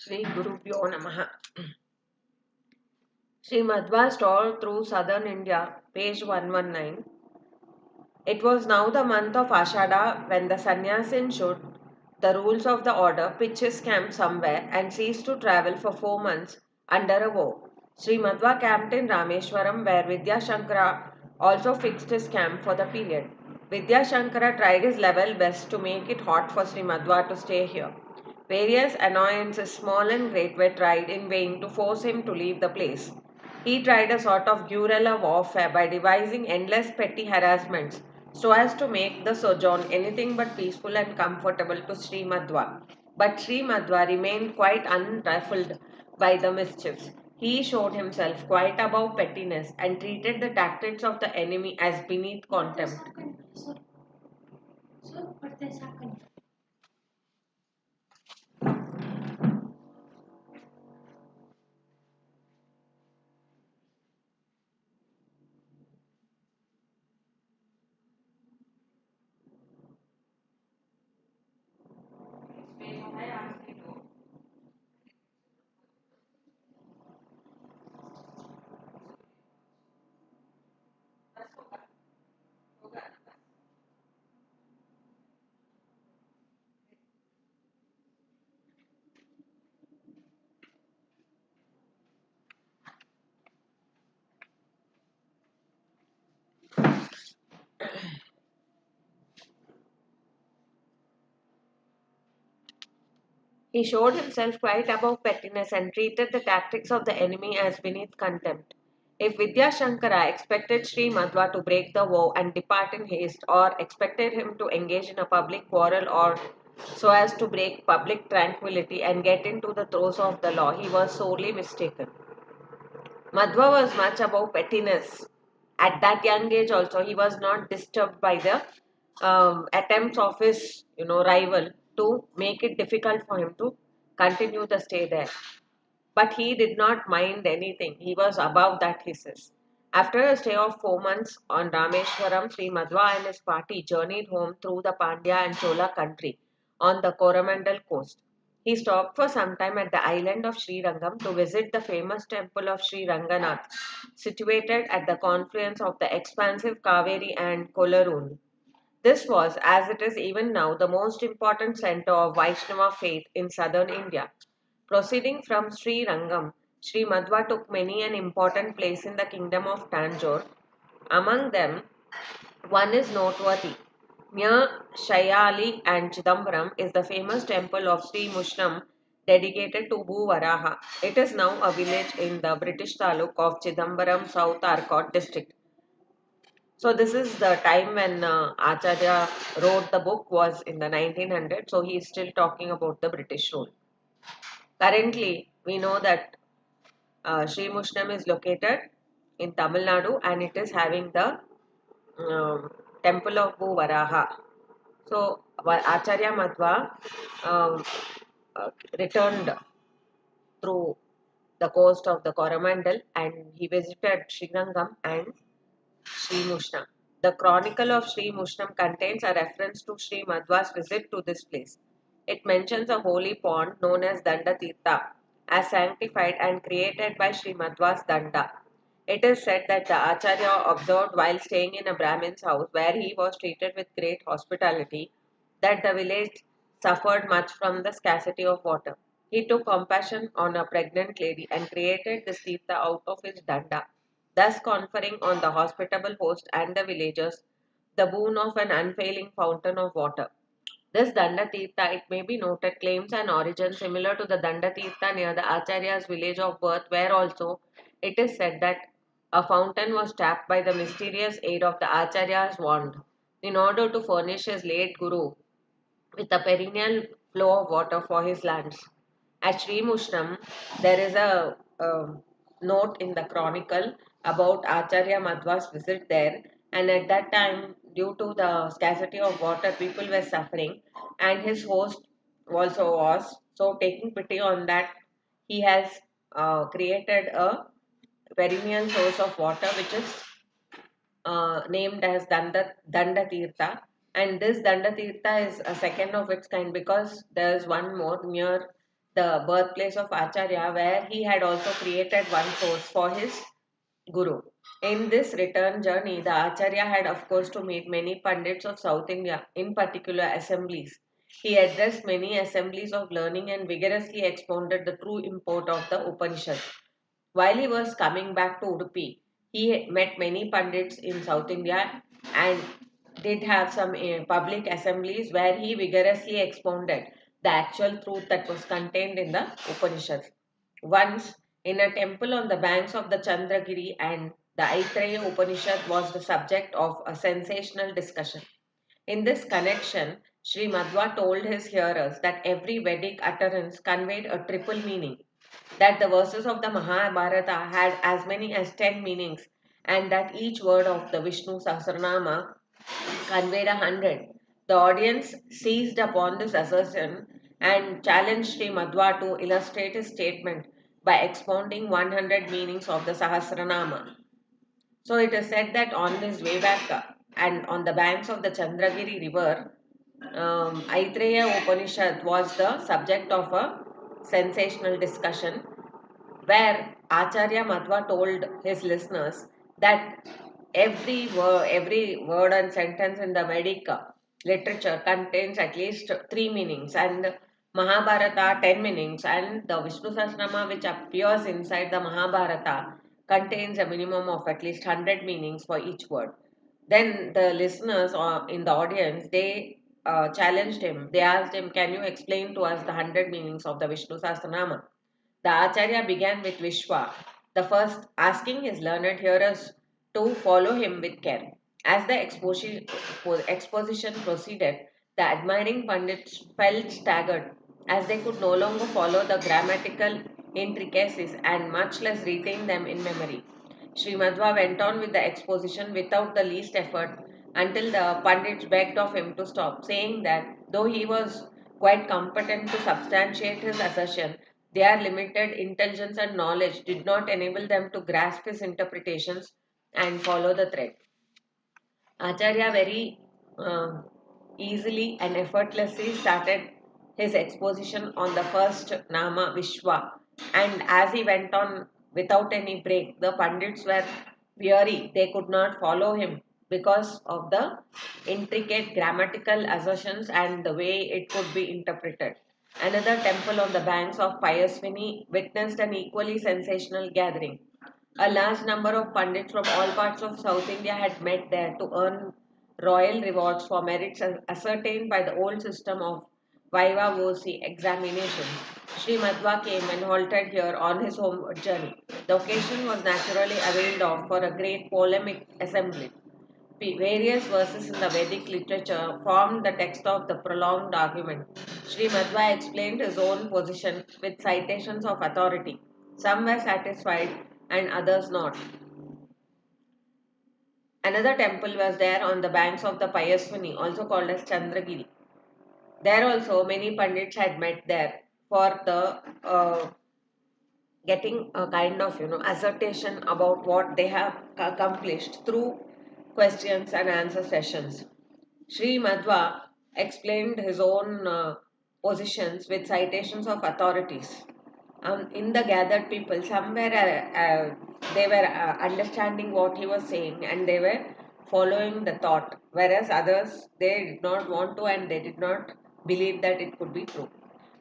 Shri Gurubhyo Namaha. Shri Madhwa strolled through southern India, page 119. It was now the month of Ashada when the sannyasin should, the rules of the order, pitch his camp somewhere and cease to travel for 4 months under a vow. Shri Madhwa camped in Rameshwaram where Vidyashankara also fixed his camp for the period. Vidyashankara tried his level best to make it hot for Shri Madhwa to stay here. Various annoyances, small and great, were tried in vain to force him to leave the place. He tried a sort of guerrilla warfare by devising endless petty harassments so as to make the sojourn anything but peaceful and comfortable to Sri Madhwa. But Sri Madhwa remained quite unruffled by the mischiefs. He showed himself quite above pettiness and treated the tactics of the enemy as beneath contempt. He showed himself quite above pettiness and treated the tactics of the enemy as beneath contempt. If Vidyashankara expected Sri Madhwa to break the vow and depart in haste, or expected him to engage in a public quarrel or so as to break public tranquility and get into the throes of the law, he was sorely mistaken. Madhwa was much above pettiness. At that young age also, he was not disturbed by the attempts of his rival to make it difficult for him to continue the stay there. But he did not mind anything. He was above that, he says. After a stay of 4 months on Rameshwaram, Sri Madhwa and his party journeyed home through the Pandya and Chola country on the Coromandel coast. He stopped for some time at the island of Sri Rangam to visit the famous temple of Sri Ranganath, situated at the confluence of the expansive Kaveri and Kolarun. This was, as it is even now, the most important center of Vaishnava faith in southern India. Proceeding from Sri Rangam, Sri Madhwa took many an important place in the kingdom of Tanjore. Among them, one is noteworthy. Near Shayali and Chidambaram is the famous temple of Sri Mushnam dedicated to Bhuvaraha. It is now a village in the British taluk of Chidambaram, South Arcot district. So this is the time when Acharya wrote the book was in the 1900s. So he is still talking about the British rule. Currently, we know that Sri Mushnam is located in Tamil Nadu and it is having the temple of Bhuvaraha. So Acharya Madhva um, returned through the coast of the Coromandel and he visited Srirangam and Sri Mushnam. The chronicle of Sri Mushnam contains a reference to Sri Madhwa's visit to this place. It mentions a holy pond known as Danda Tirtha as sanctified and created by Sri Madhwa's Danda. It is said that the Acharya observed while staying in a Brahmin's house where he was treated with great hospitality that the village suffered much from the scarcity of water. He took compassion on a pregnant lady and created this Tirtha out of his Danda, thus conferring on the hospitable host and the villagers the boon of an unfailing fountain of water. This Danda Tirtha, it may be noted, claims an origin similar to the Danda Tirtha near the Acharya's village of birth, where also it is said that a fountain was tapped by the mysterious aid of the Acharya's wand in order to furnish his late Guru with a perennial flow of water for his lands. At Sri Mushnam, there is a note in the chronicle about Acharya Madhwa's visit there, and at that time, due to the scarcity of water, people were suffering, and his host also was. So, taking pity on that, he has created a perennial source of water which is named as Danda Tirtha. And this Danda Tirtha is a second of its kind because there is one more near the birthplace of Acharya, where he had also created one source for his Guru. In this return journey, the Acharya had, of course, to meet many Pandits of South India, in particular assemblies. He addressed many assemblies of learning and vigorously expounded the true import of the Upanishad. While he was coming back to Udupi, he met many Pandits in South India and did have some public assemblies where he vigorously expounded the actual truth that was contained in the Upanishads. Once, in a temple on the banks of the Chandragiri, and the Aitreya Upanishad was the subject of a sensational discussion. In this connection, Shri Madhwa told his hearers that every Vedic utterance conveyed a triple meaning, that the verses of the Mahabharata had as many as 10 meanings, and that each word of the Vishnu Sahasranama conveyed 100. The audience seized upon this assertion and challenged Sri Madhwa to illustrate his statement by expounding 100 meanings of the Sahasranama. So it is said that on his way back and on the banks of the Chandragiri river, Aitreya Upanishad was the subject of a sensational discussion where Acharya Madhva told his listeners that every word and sentence in the Vedic literature contains at least three meanings, and Mahabharata 10 meanings, and the Vishnu Sahasranama which appears inside the Mahabharata contains a minimum of at least 100 meanings for each word. Then the listeners in the audience, they challenged him. They asked him, "Can you explain to us the 100 meanings of the Vishnu Sahasranama?" The Acharya began with Vishwa, the first, asking his learned hearers to follow him with care. As the exposition proceeded, the admiring Pandits felt staggered as they could no longer follow the grammatical intricacies and much less retain them in memory. Sri Madhva went on with the exposition without the least effort until the Pandits begged of him to stop, saying that though he was quite competent to substantiate his assertion, their limited intelligence and knowledge did not enable them to grasp his interpretations and follow the thread. Acharya very uh, easily and effortlessly started his exposition on the first Nama Vishwa, and as he went on without any break, the Pandits were weary. They could not follow him because of the intricate grammatical assertions and the way it could be interpreted. Another temple on the banks of Payasvini witnessed an equally sensational gathering. A large number of Pandits from all parts of South India had met there to earn royal rewards for merits ascertained by the old system of Viva Voce examination. Sri Madhwa came and halted here on his homeward journey. The occasion was naturally availed of for a great polemic assembly. Various verses in the Vedic literature formed the text of the prolonged argument. Sri Madhva explained his own position with citations of authority. Some were satisfied and others not. Another temple was there on the banks of the Payasvini, also called as Chandragiri. There also many Pandits had met there for the getting a kind of assertion about what they have accomplished through questions and answer sessions. Sri Madhwa explained his own positions with citations of authorities. In the gathered people, some were they were understanding what he was saying and they were following the thought, whereas others they did not want to and they did not believe that it could be true.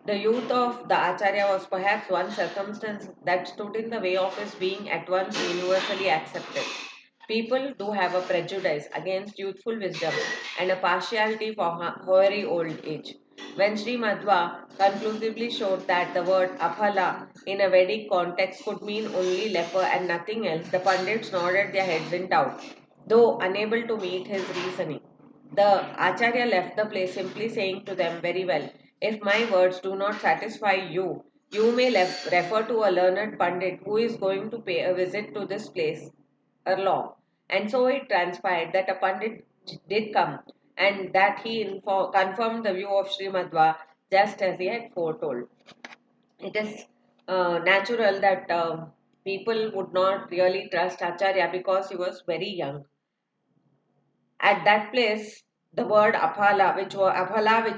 The youth of the Acharya was perhaps one circumstance that stood in the way of his being at once universally accepted. People do have a prejudice against youthful wisdom and a partiality for hoary old age. When Sri Madhva conclusively showed that the word aphala in a Vedic context could mean only leper and nothing else, the Pandits nodded their heads in doubt, though unable to meet his reasoning. The Acharya left the place simply saying to them, "Very well, if my words do not satisfy you, you may refer to a learned Pandit who is going to pay a visit to this place long." And so it transpired that a Pandit did come and that he confirmed the view of Sri Madhva just as he had foretold. It is natural that people would not really trust Acharya because he was very young. At that place, The word aphala, which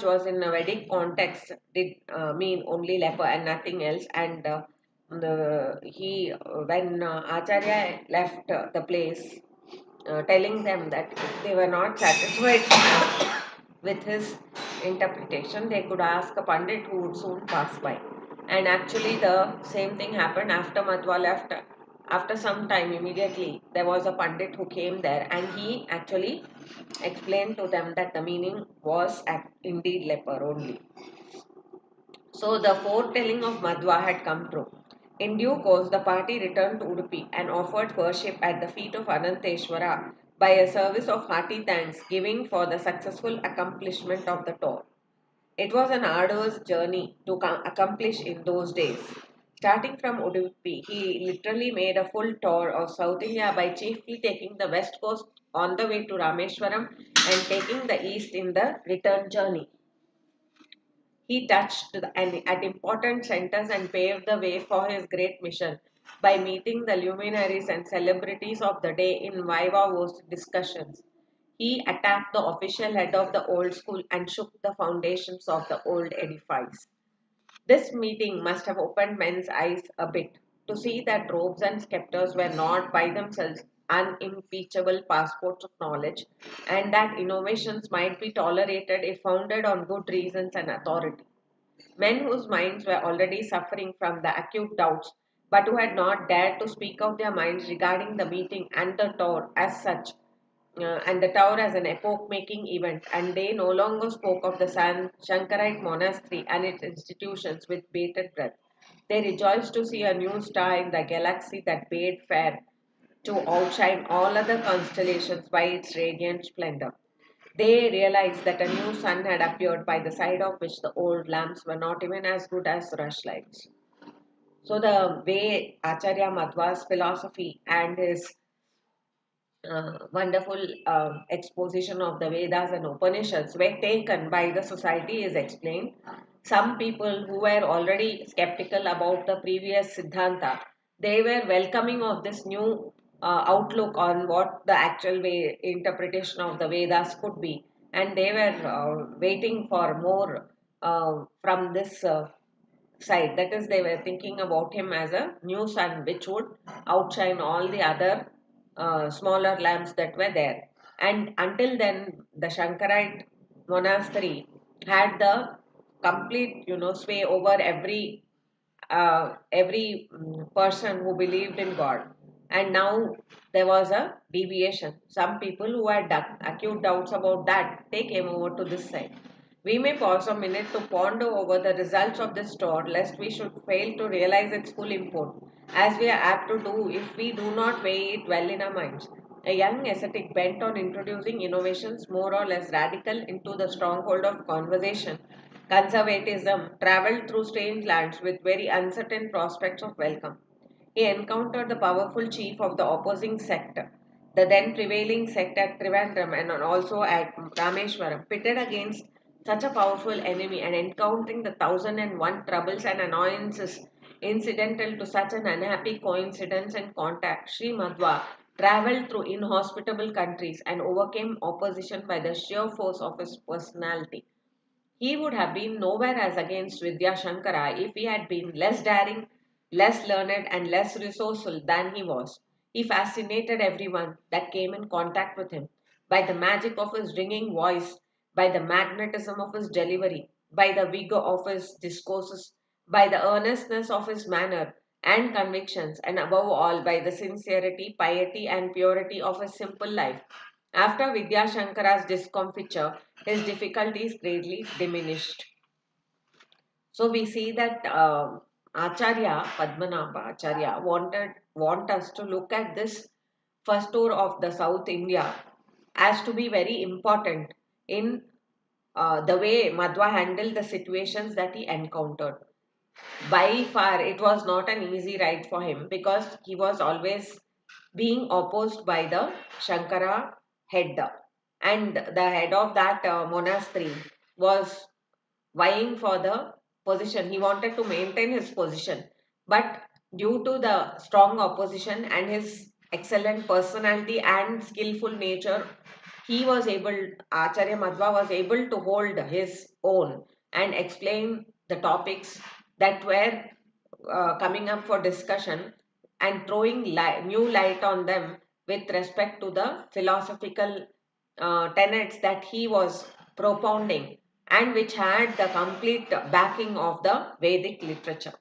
was in a Vedic context, did mean only leper and nothing else. And when Acharya left the place, telling them that if they were not satisfied with his interpretation, they could ask a pandit who would soon pass by. And actually, the same thing happened after Madhwa left. After some time, immediately, there was a pandit who came there and he actually explained to them that the meaning was indeed leper only. So the foretelling of Madhwa had come true. In due course, the party returned to Udupi and offered worship at the feet of Ananteshwara by a service of hearty thanks giving for the successful accomplishment of the tour. It was an arduous journey to accomplish in those days. Starting from Udupi, he literally made a full tour of South India by chiefly taking the west coast on the way to Rameshwaram and taking the east in the return journey. He touched at important centers and paved the way for his great mission by meeting the luminaries and celebrities of the day in viva-voce discussions. He attacked the official head of the old school and shook the foundations of the old edifice. This meeting must have opened men's eyes a bit to see that robes and scepters were not by themselves unimpeachable passports of knowledge, and that innovations might be tolerated if founded on good reasons and authority. Men whose minds were already suffering from the acute doubts, but who had not dared to speak out their minds regarding the meeting and the tour as such, and the tower as an epoch making event, and they no longer spoke of the Shankarite monastery and its institutions with bated breath. They rejoiced to see a new star in the galaxy that bade fair to outshine all other constellations by its radiant splendor. They realized that a new sun had appeared by the side of which the old lamps were not even as good as rushlights. So, the way Acharya Madhwa's philosophy and his wonderful exposition of the Vedas and Upanishads were taken by the society is explained. Some people who were already skeptical about the previous Siddhanta, they were welcoming of this new outlook on what the actual way interpretation of the Vedas could be, and they were waiting for more from this side. That is, they were thinking about him as a new sun which would outshine all the other smaller lamps that were there. And until then, the Shankarite monastery had the complete, sway over every person who believed in God. And now there was a deviation. Some people who had acute doubts about that, they came over to this side. We may pause a minute to ponder over the results of this tour, lest we should fail to realize its full import, as we are apt to do if we do not weigh it well in our minds. A young ascetic bent on introducing innovations more or less radical into the stronghold of conversation, conservatism, traveled through strange lands with very uncertain prospects of welcome. He encountered the powerful chief of the opposing sect, the then prevailing sect at Trivandrum and also at Rameshwaram, pitted against such a powerful enemy and encountering the 1001 troubles and annoyances incidental to such an unhappy coincidence and contact. Sri Madhwa travelled through inhospitable countries and overcame opposition by the sheer force of his personality. He would have been nowhere as against Vidya Shankara if he had been less daring, less learned, and less resourceful than he was. He fascinated everyone that came in contact with him by the magic of his ringing voice, by the magnetism of his delivery, by the vigor of his discourses, by the earnestness of his manner and convictions, and above all by the sincerity, piety, and purity of his simple life. After Vidya Shankara's discomfiture, his difficulties greatly diminished. So we see that Acharya Padmanabha Acharya want us to look at this first tour of the South India as to be very important in the way Madhwa handled the situations that he encountered. By far, it was not an easy ride for him because he was always being opposed by the Shankara head. And the head of that monastery was vying for the position. He wanted to maintain his position. But due to the strong opposition and his excellent personality and skillful nature, he was able, Acharya Madhwa was able to hold his own and explain the topics that were coming up for discussion and throwing new light on them with respect to the philosophical tenets that he was propounding and which had the complete backing of the Vedic literature.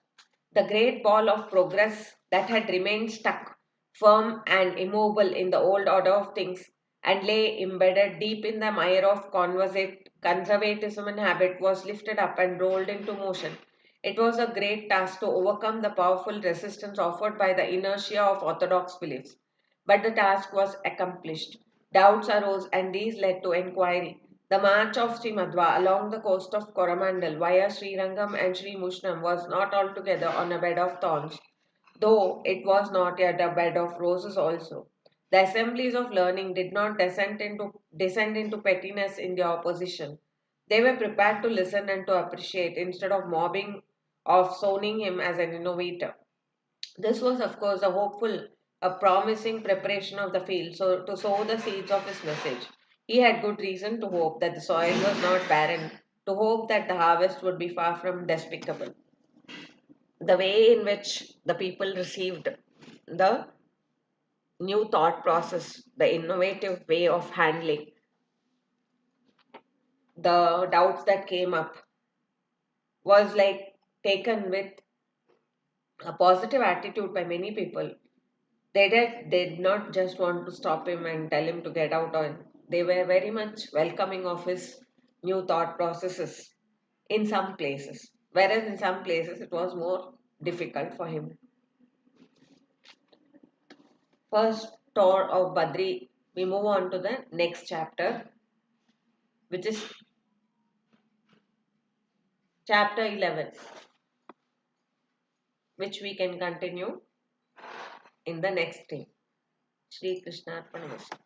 The great ball of progress that had remained stuck, firm and immovable in the old order of things, and lay embedded deep in the mire of conservatism and habit was lifted up and rolled into motion. It was a great task to overcome the powerful resistance offered by the inertia of orthodox beliefs. But the task was accomplished. Doubts arose and these led to inquiry. The march of Sri Madhwa along the coast of Coromandel via Sri Rangam and Sri Mushnam was not altogether on a bed of thorns, though it was not yet a bed of roses also. The assemblies of learning did not descend into pettiness in their opposition. They were prepared to listen and to appreciate instead of mobbing of zoning him as an innovator. This was, of course, a promising preparation of the field so to sow the seeds of his message. He had good reason to hope that the soil was not barren, to hope that the harvest would be far from despicable. The way in which the people received the new thought process, the innovative way of handling the doubts that came up was like taken with a positive attitude by many people. They did not just want to stop him and tell him to get out on. They were very much welcoming of his new thought processes in some places. Whereas in some places it was more difficult for him. First tour of Badri, we move on to the next chapter, which is chapter 11, which we can continue in the next day. Shri Krishna Arpanamastu.